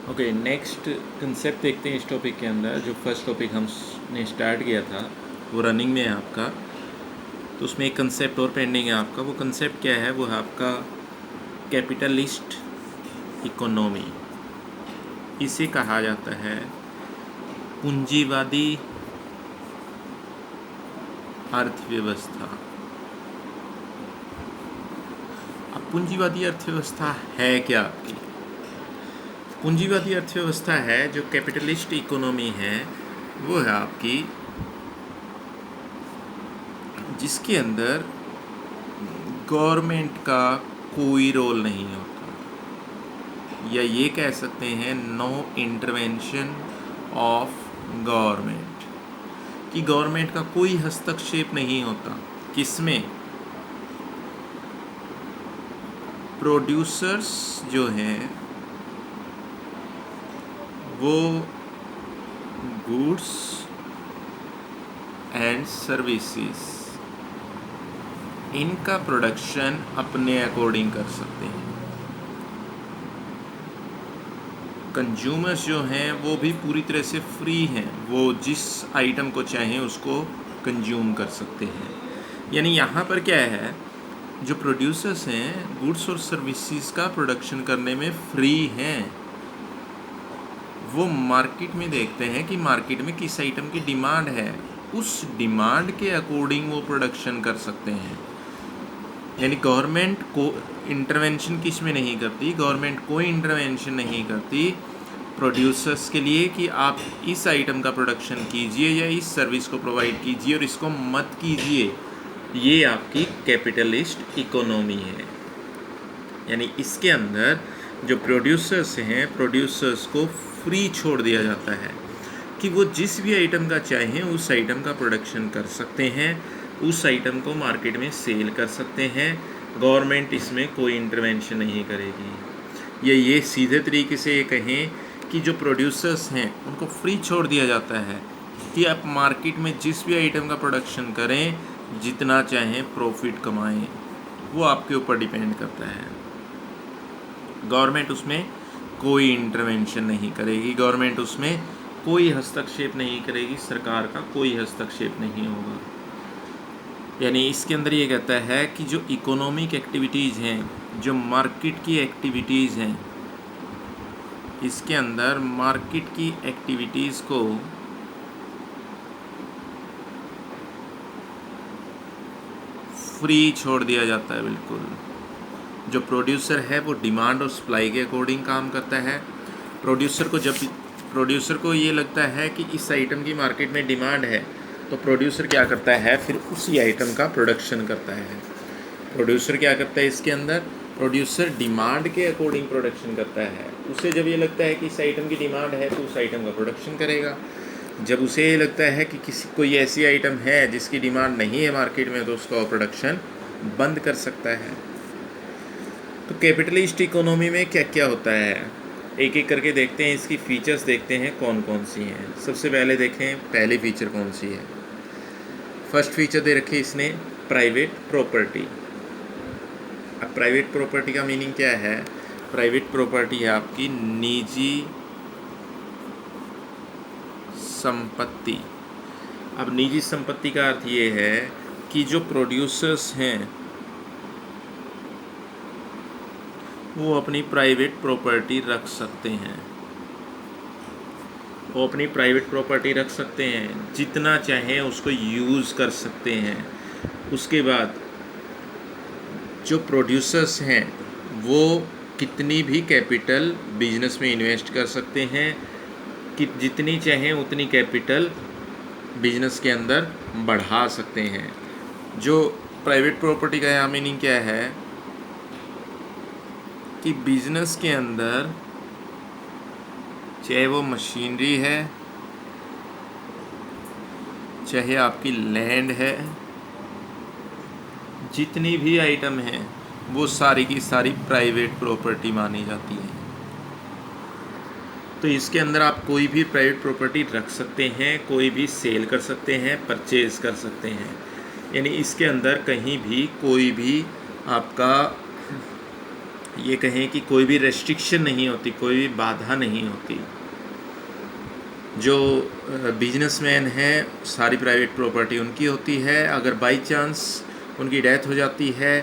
Okay, next concept देखते हैं इस टॉपिक के अंदर। जो फर्स्ट टॉपिक हमने स्टार्ट किया था वो रनिंग में है आपका, तो उसमें एक कंसेप्ट और पेंडिंग है आपका। वो कंसेप्ट क्या है? वो है आपका कैपिटलिस्ट इकोनॉमी। इसे कहा जाता है पूंजीवादी अर्थव्यवस्था। अब पूंजीवादी अर्थव्यवस्था है क्या आपकी? पूंजीवादी अर्थव्यवस्था है जो कैपिटलिस्ट इकोनॉमी है, वो है आपकी जिसके अंदर गवर्नमेंट का कोई रोल नहीं होता, या ये कह सकते हैं नो इंटरवेंशन ऑफ गवर्नमेंट, कि गवर्नमेंट का कोई हस्तक्षेप नहीं होता। किसमें? प्रोड्यूसर्स जो हैं वो गुड्स एंड सर्विसेज, इनका प्रोडक्शन अपने अकॉर्डिंग कर सकते हैं। कंज्यूमर्स जो हैं वो भी पूरी तरह से फ्री हैं, वो जिस आइटम को चाहें उसको कंज्यूम कर सकते हैं। यानी यहाँ पर क्या है, जो प्रोड्यूसर्स हैं गुड्स और सर्विसेज का प्रोडक्शन करने में फ्री हैं। वो मार्केट में देखते हैं कि मार्केट में किस आइटम की डिमांड है, उस डिमांड के अकॉर्डिंग वो प्रोडक्शन कर सकते हैं। यानी गवर्नमेंट को इंटरवेंशन किस में नहीं करती, गवर्नमेंट कोई इंटरवेंशन नहीं करती प्रोड्यूसर्स के लिए कि आप इस आइटम का प्रोडक्शन कीजिए या इस सर्विस को प्रोवाइड कीजिए और इसको मत कीजिए। ये आपकी कैपिटलिस्ट इकोनॉमी है। यानी इसके अंदर जो प्रोड्यूसर्स हैं, प्रोड्यूसर्स को फ्री छोड़ दिया जाता है कि वो जिस भी आइटम का चाहें उस आइटम का प्रोडक्शन कर सकते हैं, उस आइटम को मार्केट में सेल कर सकते हैं। गवर्नमेंट इसमें कोई इंटरवेंशन नहीं करेगी। ये सीधे तरीके से ये कहें कि जो प्रोड्यूसर्स हैं उनको फ्री छोड़ दिया जाता है कि आप मार्केट में जिस भी आइटम का प्रोडक्शन करें, जितना चाहें प्रॉफिट कमाएं, वो आपके ऊपर डिपेंड करता है। गवर्नमेंट उसमें कोई इंटरवेंशन नहीं करेगी, गवर्नमेंट उसमें कोई हस्तक्षेप नहीं करेगी, सरकार का कोई हस्तक्षेप नहीं होगा। यानी इसके अंदर ये कहता है कि जो इकोनॉमिक एक्टिविटीज़ हैं, जो मार्केट की एक्टिविटीज़ हैं, इसके अंदर मार्केट की एक्टिविटीज़ को फ्री छोड़ दिया जाता है बिल्कुल। जो प्रोड्यूसर है वो डिमांड और सप्लाई के अकॉर्डिंग काम करता है। प्रोड्यूसर को ये लगता है कि इस आइटम की मार्केट में डिमांड है, तो प्रोड्यूसर क्या करता है, फिर उसी आइटम का प्रोडक्शन करता है। प्रोड्यूसर क्या करता है इसके अंदर, प्रोड्यूसर डिमांड के अकॉर्डिंग प्रोडक्शन करता है। उसे जब ये लगता है कि इस आइटम की डिमांड है तो उस आइटम का प्रोडक्शन करेगा। जब उसे ये लगता है कि कोई ऐसी आइटम है जिसकी डिमांड नहीं है मार्केट में, तो उसका प्रोडक्शन बंद कर सकता है। तो कैपिटलिस्ट इकोनॉमी में क्या क्या होता है, एक एक करके देखते हैं। इसकी फीचर्स देखते हैं कौन कौन सी हैं। सबसे पहले देखें पहली फीचर कौन सी है। फर्स्ट फीचर दे रखी इसने प्राइवेट प्रॉपर्टी। अब प्राइवेट प्रॉपर्टी का मीनिंग क्या है? प्राइवेट प्रॉपर्टी है आपकी निजी संपत्ति। अब निजी संपत्ति का अर्थ ये है कि जो प्रोड्यूसर्स हैं वो अपनी प्राइवेट प्रॉपर्टी रख सकते हैं, वो अपनी प्राइवेट प्रॉपर्टी रख सकते हैं, जितना चाहें उसको यूज़ कर सकते हैं। उसके बाद जो प्रोड्यूसर्स हैं वो कितनी भी कैपिटल बिजनेस में इन्वेस्ट कर सकते हैं, कि जितनी चाहें उतनी कैपिटल बिजनेस के अंदर बढ़ा सकते हैं। जो प्राइवेट प्रॉपर्टी का यहाँ मीनिंग क्या है कि बिजनेस के अंदर चाहे वो मशीनरी है, चाहे आपकी लैंड है, जितनी भी आइटम हैं वो सारी की सारी प्राइवेट प्रॉपर्टी मानी जाती है। तो इसके अंदर आप कोई भी प्राइवेट प्रॉपर्टी रख सकते हैं, कोई भी सेल कर सकते हैं, परचेज़ कर सकते हैं। यानी इसके अंदर कहीं भी कोई भी आपका ये कहें कि कोई भी रेस्ट्रिक्शन नहीं होती, कोई भी बाधा नहीं होती। जो बिजनेसमैन हैं सारी प्राइवेट प्रॉपर्टी उनकी होती है। अगर बाई चांस उनकी डेथ हो जाती है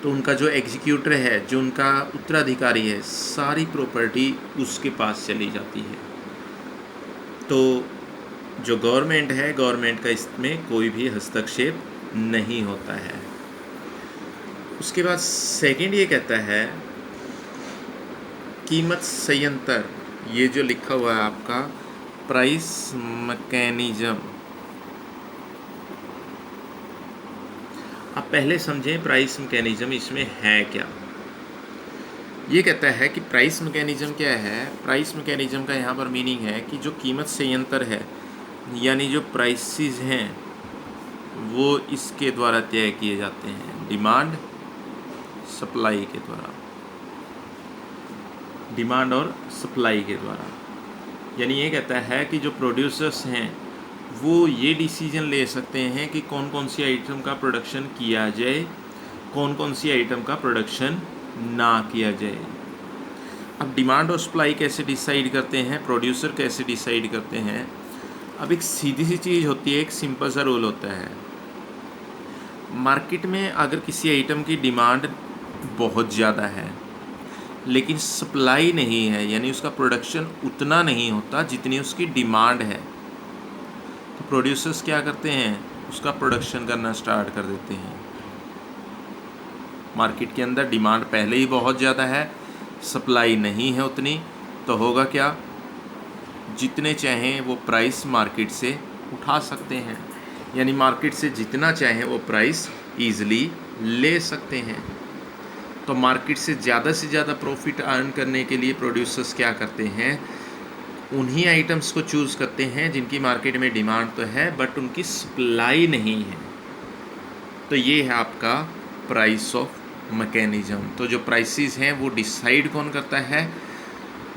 तो उनका जो एग्जीक्यूटर है, जो उनका उत्तराधिकारी है, सारी प्रॉपर्टी उसके पास चली जाती है। तो जो गवर्नमेंट है, गवर्नमेंट का इसमें कोई भी हस्तक्षेप नहीं होता है। उसके बाद सेकंड ये कहता है कीमत संयंत्र, ये जो लिखा हुआ है आपका प्राइस मैकेनिज्म। आप पहले समझें प्राइस मैकेनिज्म इसमें है क्या। ये कहता है कि प्राइस मैकेनिज्म क्या है। प्राइस मैकेनिज्म का यहाँ पर मीनिंग है कि जो कीमत संयंत्र है, यानी जो प्राइसेस हैं वो इसके द्वारा तय किए जाते हैं, डिमांड सप्लाई के द्वारा, डिमांड और सप्लाई के द्वारा। यानी ये कहता है कि जो प्रोड्यूसर्स हैं वो ये डिसीजन ले सकते हैं कि कौन कौन सी आइटम का प्रोडक्शन किया जाए, कौन कौन सी आइटम का प्रोडक्शन ना किया जाए। अब डिमांड और सप्लाई कैसे डिसाइड करते हैं, प्रोड्यूसर कैसे डिसाइड करते हैं। अब एक सीधी सी चीज़ होती है, एक सिंपल सा रूल होता है। मार्केट में अगर किसी आइटम की डिमांड बहुत ज़्यादा है लेकिन सप्लाई नहीं है, यानी उसका प्रोडक्शन उतना नहीं होता जितनी उसकी डिमांड है, तो प्रोड्यूसर्स क्या करते हैं, उसका प्रोडक्शन करना स्टार्ट कर देते हैं। मार्केट के अंदर डिमांड पहले ही बहुत ज़्यादा है, सप्लाई नहीं है उतनी, तो होगा क्या, जितने चाहें वो प्राइस मार्केट से उठा सकते हैं। यानी मार्केट से जितना चाहें वो प्राइस ईज़िली ले सकते हैं। तो मार्केट से ज़्यादा प्रॉफिट अर्न करने के लिए प्रोड्यूसर्स क्या करते हैं, उन्हीं आइटम्स को चूज़ करते हैं जिनकी मार्केट में डिमांड तो है बट उनकी सप्लाई नहीं है। तो ये है आपका प्राइस ऑफ मैकेनिज्म। तो जो प्राइसेस हैं वो डिसाइड कौन करता है,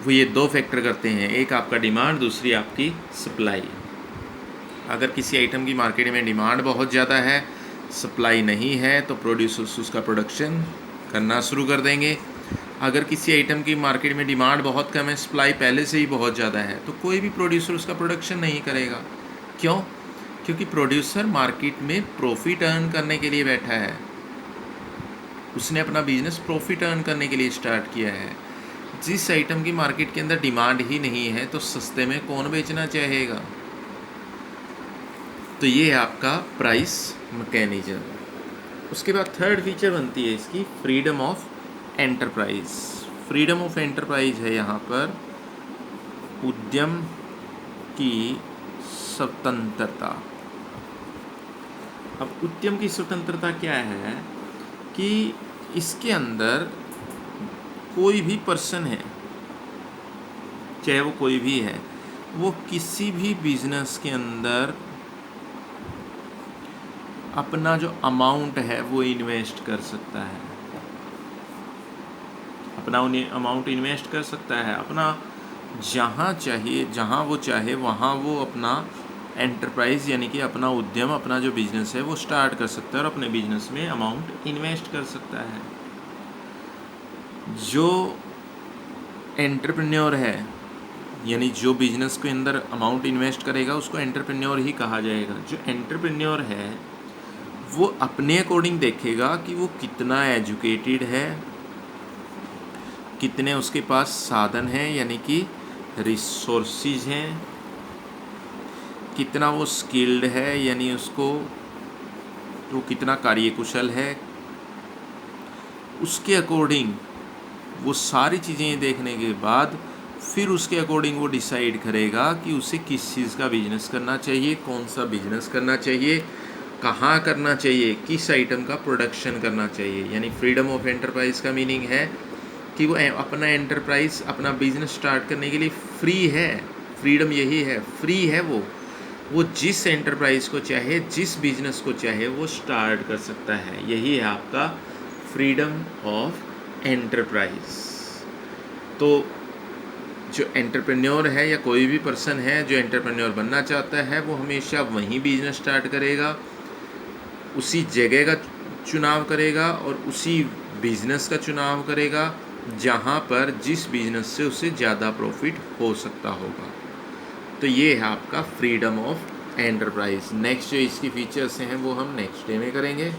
वो ये दो फैक्टर करते हैं, एक आपका डिमांड, दूसरी आपकी सप्लाई। अगर किसी आइटम की मार्केट में डिमांड बहुत ज़्यादा है, सप्लाई नहीं है, तो प्रोड्यूसर्स उसका प्रोडक्शन करना शुरू कर देंगे। अगर किसी आइटम की मार्केट में डिमांड बहुत कम है, सप्लाई पहले से ही बहुत ज़्यादा है, तो कोई भी प्रोड्यूसर उसका प्रोडक्शन नहीं करेगा। क्यों? क्योंकि प्रोड्यूसर मार्केट में प्रॉफिट अर्न करने के लिए बैठा है, उसने अपना बिजनेस प्रॉफिट अर्न करने के लिए स्टार्ट किया है। जिस आइटम की मार्केट के अंदर डिमांड ही नहीं है तो सस्ते में कौन बेचना चाहेगा। तो ये है आपका प्राइस मैकेनिज्म। उसके बाद थर्ड फीचर बनती है इसकी freedom of enterprise. Freedom of enterprise है यहाँ पर उद्यम की स्वतंत्रता। अब उद्यम की स्वतंत्रता क्या है कि इसके अंदर कोई भी पर्सन है, चाहे वो कोई भी है, वो किसी भी बिजनेस के अंदर अपना जो अमाउंट है वो इन्वेस्ट कर सकता है, अपना अमाउंट इन्वेस्ट कर सकता है, अपना जहाँ चाहिए, जहाँ वो चाहे वहाँ वो अपना एंटरप्राइज यानी कि अपना उद्यम, अपना जो बिजनेस है वो स्टार्ट कर सकता है और अपने बिजनेस में अमाउंट इन्वेस्ट कर सकता है। जो एंटरप्रेन्योर है, यानी जो बिजनेस के अंदर अमाउंट इन्वेस्ट करेगा उसको एंटरप्रेन्योर ही कहा जाएगा। जो एंटरप्रेन्योर है वो अपने अकॉर्डिंग देखेगा कि वो कितना एजुकेटेड है, कितने उसके पास साधन हैं यानी कि रिसोर्सेज हैं, कितना वो स्किल्ड है यानी उसको वो कितना कार्यकुशल है, उसके अकॉर्डिंग वो सारी चीज़ें देखने के बाद फिर उसके अकॉर्डिंग वो डिसाइड करेगा कि उसे किस चीज़ का बिजनेस करना चाहिए, कौन सा बिजनेस करना चाहिए, कहाँ करना चाहिए, किस आइटम का प्रोडक्शन करना चाहिए। यानी फ्रीडम ऑफ एंटरप्राइज का मीनिंग है कि वो अपना एंटरप्राइज, अपना बिजनेस स्टार्ट करने के लिए फ्री है। फ्रीडम यही है, फ्री है वो जिस एंटरप्राइज को चाहे, जिस बिजनेस को चाहे वो स्टार्ट कर सकता है। यही है आपका फ्रीडम ऑफ एंटरप्राइज। तो जो एंटरप्रेन्योर है या कोई भी पर्सन है जो एंटरप्रेन्योर बनना चाहता है वो हमेशा वहीं बिजनेस स्टार्ट करेगा, उसी जगह का चुनाव करेगा और उसी बिजनेस का चुनाव करेगा जहाँ पर जिस बिजनेस से उसे ज़्यादा प्रॉफिट हो सकता होगा। तो ये है आपका फ्रीडम ऑफ एंटरप्राइज। नेक्स्ट जो इसकी फीचर्स हैं वो हम नेक्स्ट डे में करेंगे।